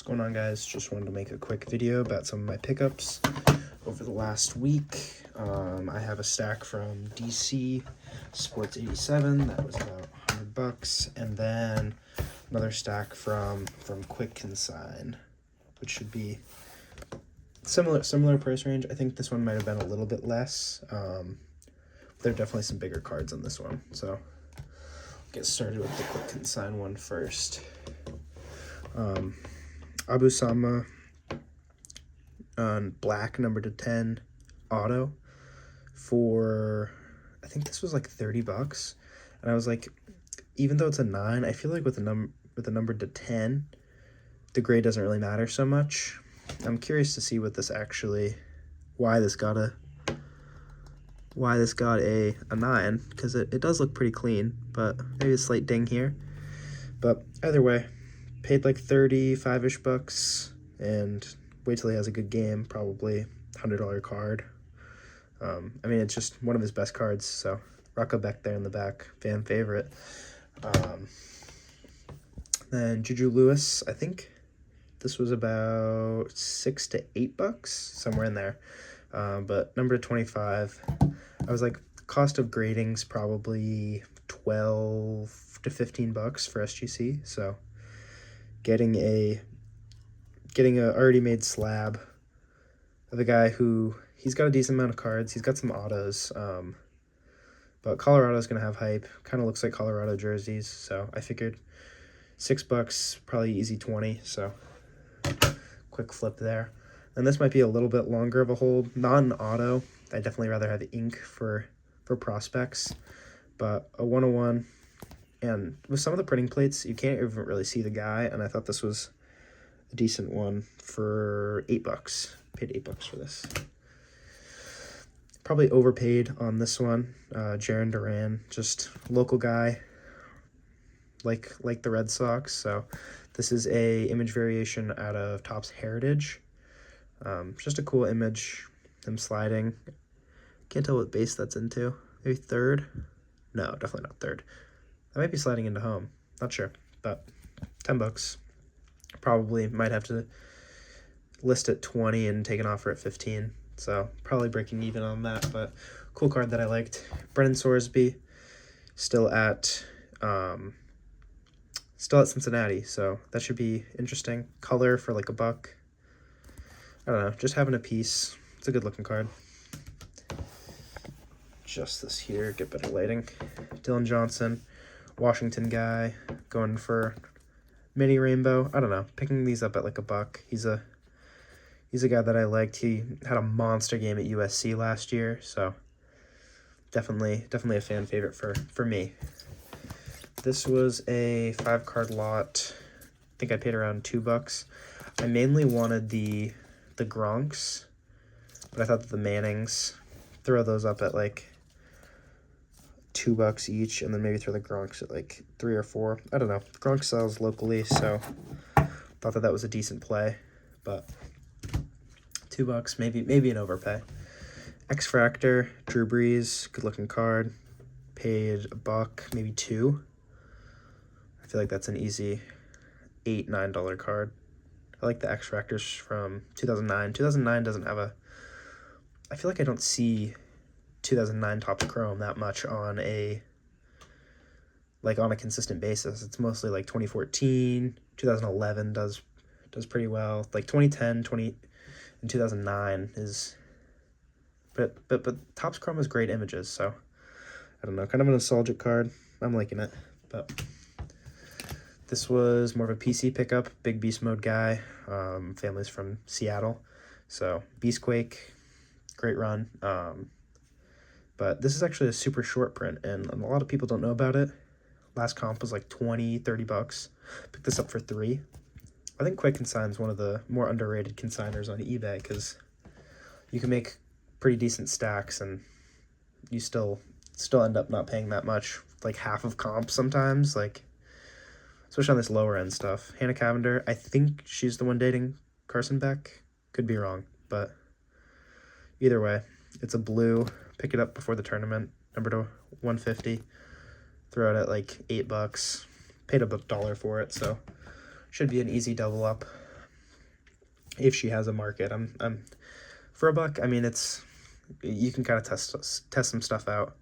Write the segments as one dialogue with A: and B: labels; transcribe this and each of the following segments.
A: What's going on, guys? Just wanted to make a quick video about some of my pickups over the last week. I have a stack from DC Sports 87 that was about $100, and then another stack from Quick Consign, which should be similar price range. I think this one might have been a little bit less. There are definitely some bigger cards on this one, so I'll get started with the Quick Consign one first. Abu Sama on black number to 10 auto for, I think this was like $30, and I was like, even though it's a 9, I feel like with the number to 10, the gray doesn't really matter so much. I'm curious to see what this actually, why this got a 9, because it does look pretty clean, but maybe a slight ding here. But either way, paid like 35-ish bucks, and wait till he has a good game, probably $100 card. I mean, it's just one of his best cards, so Rocco Beck there in the back, fan favorite. Then Juju Lewis, I think this was about $6 to $8, somewhere in there. But number 25, I was like, cost of grading's probably $12 to $15 for SGC, so getting a already made slab of a guy who, he's got a decent amount of cards, he's got some autos, but Colorado's gonna have hype. Kind of looks like Colorado jerseys, so I figured $6, probably easy 20, so quick flip there. And this might be a little bit longer of a hold, not an auto. I definitely rather have ink for prospects, but a 101. And with some of the printing plates, you can't even really see the guy, and I thought this was a decent one for $8. Paid $8 for this. Probably overpaid on this one. Jarren Duran, just local guy, like the Red Sox. So this is a image variation out of Topps Heritage. Just a cool image, him sliding. Can't tell what base that's into. Maybe third? No, definitely not third. I might be sliding into home. Not sure, but $10. Probably might have to list at 20 and take an offer at 15. So probably breaking even on that, but cool card that I liked. Brennan Sorsby, still at Cincinnati, so that should be interesting. Color for like $1. I don't know, just having a piece. It's a good looking card. Just this here, get better lighting. Dylan Johnson, Washington guy, going for mini rainbow. I don't know, picking these up at like $1. He's a guy that I liked. He had a monster game at USC last year, so definitely a fan favorite for me. This was a 5-card lot. I think I paid around $2. I mainly wanted the Gronks, but I thought that the Mannings, throw those up at like $2 each, and then maybe throw the Gronks at like 3 or 4. I don't know. Gronk sells locally, so thought that was a decent play, but $2, maybe an overpay. X-Fractor, Drew Brees, good looking card. Paid $1, maybe $2. I feel like that's an easy $8, $9 card. I like the X-Fractors from 2009. 2009 doesn't have I feel like I don't see 2009 Topps Chrome that much on a consistent basis. It's mostly like 2014, 2011 does pretty well. Like 2010, and 2009 is, but Topps Chrome has great images, so I don't know, kind of a nostalgic card. I'm liking it. But this was more of a PC pickup, big beast mode guy. Family's from Seattle, so Beastquake, great run. But this is actually a super short print, and a lot of people don't know about it. Last comp was like $20, $30. Picked this up for $3. I think Quick Consign's one of the more underrated consigners on eBay, because you can make pretty decent stacks and you still end up not paying that much, like half of comp sometimes, like especially on this lower end stuff. Hannah Cavender, I think she's the one dating Carson Beck. Could be wrong, but either way, it's a blue. Pick it up before the tournament, number to 150. Throw it at like $8. Paid $1 for it, so should be an easy double up. if she has a market. I'm for a buck. I mean, it's you can kind of test some stuff out.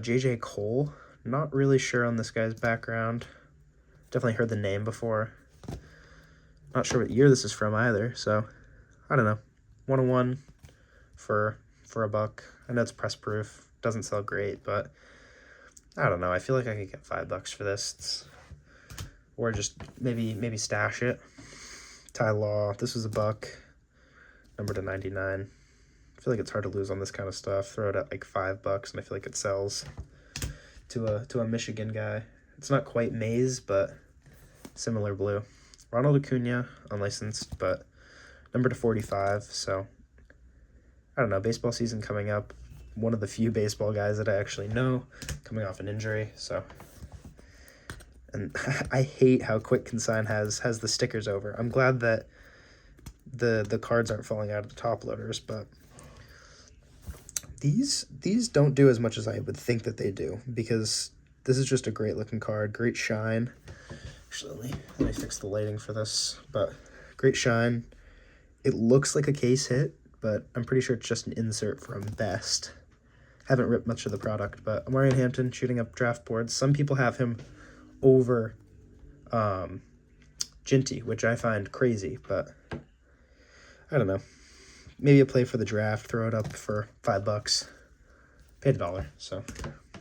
A: J.J. Cole, not really sure on this guy's background. Definitely heard the name before. Not sure what year this is from either, so I don't know. 101 for a buck. I know it's press proof, doesn't sell great, but I don't know. I feel like I could get $5 for this. Or just maybe stash it. Ty Law, this was a buck. Number to 99. I feel like it's hard to lose on this kind of stuff. Throw it at like $5, and I feel like it sells to a Michigan guy. It's not quite maize, but similar blue. Ronald Acuna, unlicensed, but number to 45. So I don't know. Baseball season coming up. One of the few baseball guys that I actually know coming off an injury. So, and I hate how Quick Consign has the stickers over. I'm glad that the cards aren't falling out of the top loaders, but these don't do as much as I would think that they do, because this is just a great looking card, great shine. Actually, let me fix the lighting for this, but great shine. It looks like a case hit, but I'm pretty sure it's just an insert from Best. Haven't ripped much of the product, but Amarian Hampton shooting up draft boards. Some people have him over Ginty, which I find crazy, but I don't know. Maybe a play for the draft, throw it up for $5. Paid $1, so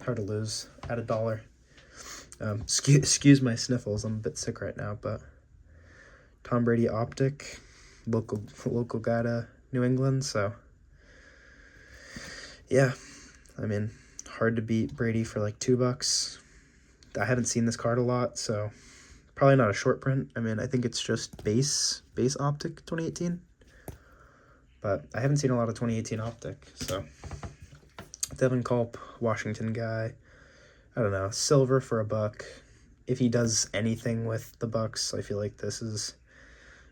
A: hard to lose at $1. Excuse my sniffles, I'm a bit sick right now, but Tom Brady Optic, local guy to New England, so yeah, I mean, hard to beat Brady for like $2. I haven't seen this card a lot, so probably not a short print. I mean, I think it's just base Optic 2018, but I haven't seen a lot of 2018 Optic, so Devin Culp, Washington guy. I don't know, silver for $1. If he does anything with the Bucks, I feel like this is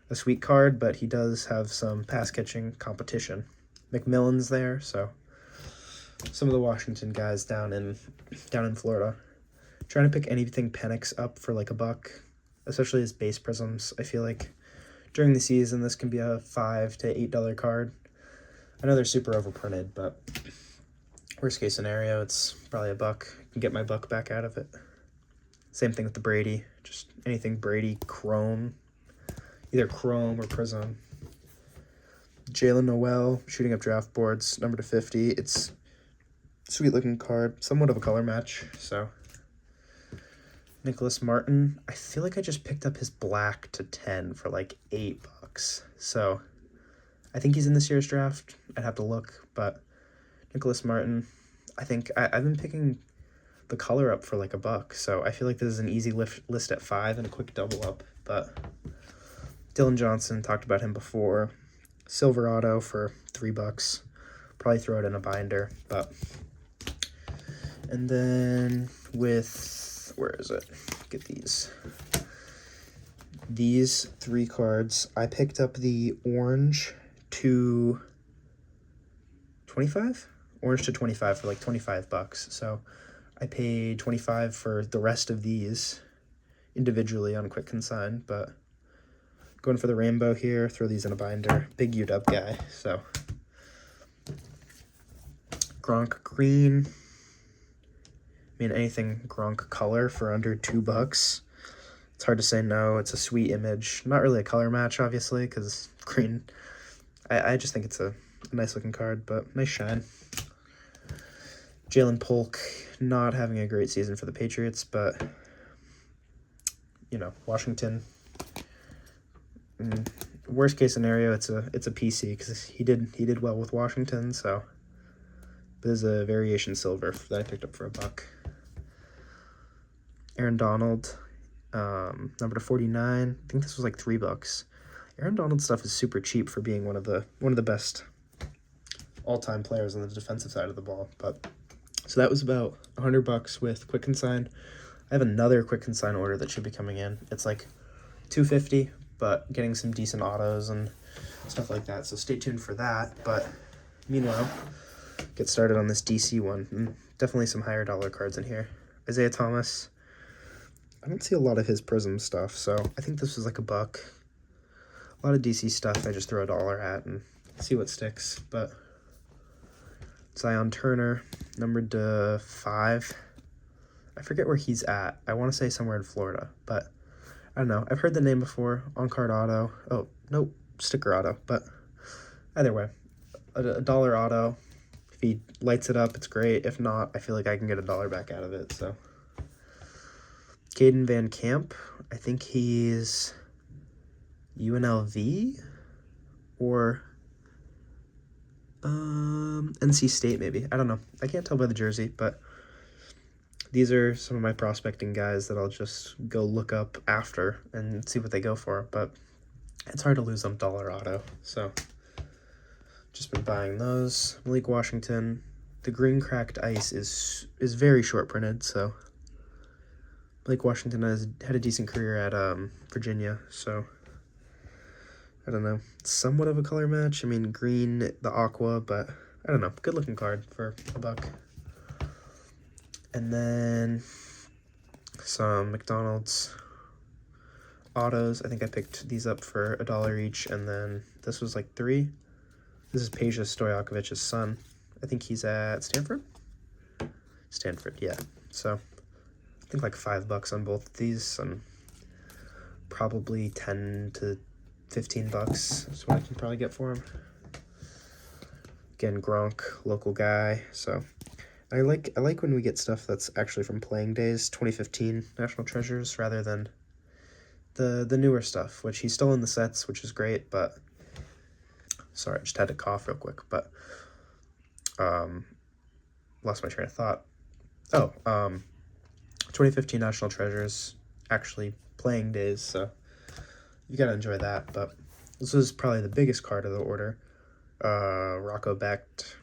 A: a sweet card, but he does have some pass catching competition. McMillan's there, so some of the Washington guys down in Florida. Trying to pick anything Penix up for like $1, especially his base prisms. I feel like during the season this can be a $5 to $8 card. I know they're super overprinted, but worst case scenario, it's probably $1. I can get my $1 back out of it. Same thing with the Brady. Just anything Brady chrome, either chrome or prism. Jalen Noel shooting up draft boards, number to 50. It's a sweet looking card, somewhat of a color match. So Nicholas Martin, I feel like I just picked up his black to 10 for like $8. So I think he's in this year's draft. I'd have to look, but Nicholas Martin, I think I've been picking the color up for like $1. So I feel like this is an easy list at 5 and a quick double up. But Dylan Johnson, talked about him before. Silver auto for $3. Probably throw it in a binder, but and then with, where is it? Get these 3 cards. I picked up the orange to 25? Orange to 25 for like $25. So I paid $25 for the rest of these individually on Quick Consign, but going for the rainbow here, throw these in a binder. Big UW guy, so Gronk green. I mean, anything Gronk color for under $2. It's hard to say no. It's a sweet image. Not really a color match, obviously, because green. I just think it's a nice looking card, but nice shine. Jalen Polk, not having a great season for the Patriots, but you know, Washington. Worst case scenario, it's a PC because he did well with Washington. So there's a variation silver that I picked up for $1. Aaron Donald, number to 49. I think this was like $3. Aaron Donald stuff is super cheap for being one of the best all-time players on the defensive side of the ball. But so that was about $100 with Quick Consign. I have another Quick Consign order that should be coming in. It's like $250, but getting some decent autos and stuff like that. So stay tuned for that. But meanwhile, get started on this DC one. Definitely some higher dollar cards in here. Isaiah Thomas. I don't see a lot of his prism stuff, so I think this was like $1. A lot of DC stuff I just throw $1 at and see what sticks. But Zion Turner, numbered to 5. I forget where he's at. I want to say somewhere in Florida, but I don't know. I've heard the name before. On-card auto. Oh, nope, sticker auto. But either way, a $1 auto. If he lights it up, it's great. If not, I feel like I can get $1 back out of it. So Caden Van Camp, I think he's UNLV or NC State maybe. I don't know. I can't tell by the jersey, but these are some of my prospecting guys that I'll just go look up after and see what they go for. But it's hard to lose on $1 auto, so just been buying those. Malik Washington, the green cracked ice is very short printed, so Malik Washington had a decent career at Virginia, so I don't know. It's somewhat of a color match. I mean, green, the aqua, but I don't know. Good looking card for $1. And then some McDonald's autos. I think I picked these up for $1 each, and then this was like $3. This is Peja Stojakovic's son. I think he's at Stanford? Stanford, yeah. So I think like $5 on both of these, and probably 10 to 15 bucks is what I can probably get for him. Again, Gronk, local guy. So I like when we get stuff that's actually from playing days, 2015 National Treasures, rather than the newer stuff, which he's still in the sets, which is great. But sorry, I just had to cough real quick. But lost my train of thought. 2015 National Treasures, actually playing days. So you gotta enjoy that. But this is probably the biggest card of the order. Rocco Becht.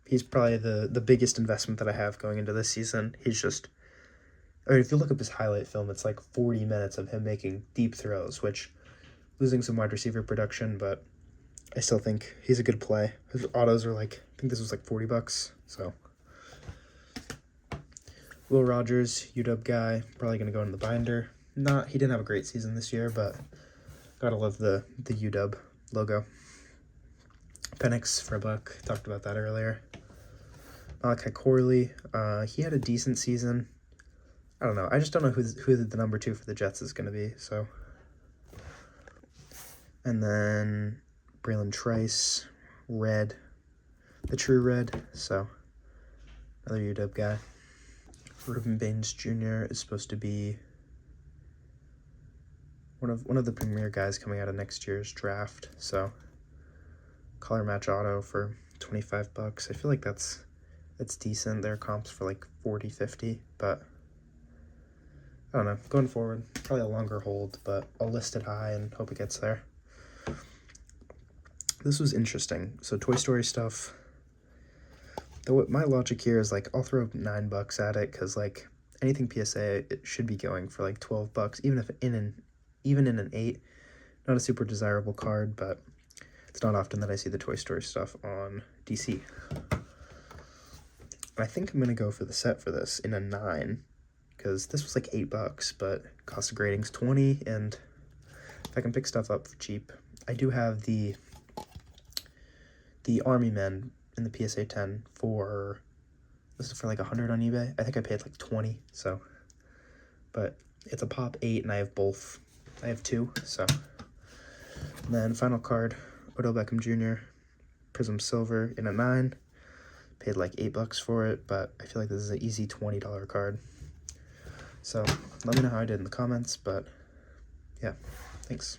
A: He's probably the biggest investment that I have going into this season. He's just, I mean, if you look up his highlight film, it's like 40 minutes of him making deep throws, which losing some wide receiver production, but I still think he's a good play. His autos are like, I think this was like $40. So Will Rogers, UW guy, probably going to go in the binder. He didn't have a great season this year, but gotta love the UW logo. Penix for $1, talked about that earlier. Malachi Corley, he had a decent season. I don't know. I just don't know who the number 2 for the Jets is going to be. So, and then Braylon Trice, red, the true red. So another UW guy. Ruben Baines Jr. is supposed to be one of the premier guys coming out of next year's draft. So color match auto for $25. I feel like that's decent. There are comps for like 40, 50, but I don't know. Going forward, probably a longer hold, but I'll list it high and hope it gets there. This was interesting. So Toy Story stuff. My logic here is like I'll throw $9 at it because like anything PSA it should be going for like $12, even if in an 8. Not a super desirable card, but it's not often that I see the Toy Story stuff on DC. I think I'm gonna go for the set for this in a 9 because this was like $8, but cost of grading's 20, and if I can pick stuff up for cheap, I do have the Army Men in the PSA 10 this is for like 100 on eBay. I think I paid like 20, so, but it's a pop 8 and I have both. I have 2, so. And then final card, Odell Beckham Jr., Prism Silver in a 9. Paid like $8 for it, but I feel like this is an easy $20 card. So let me know how I did in the comments, but yeah, thanks.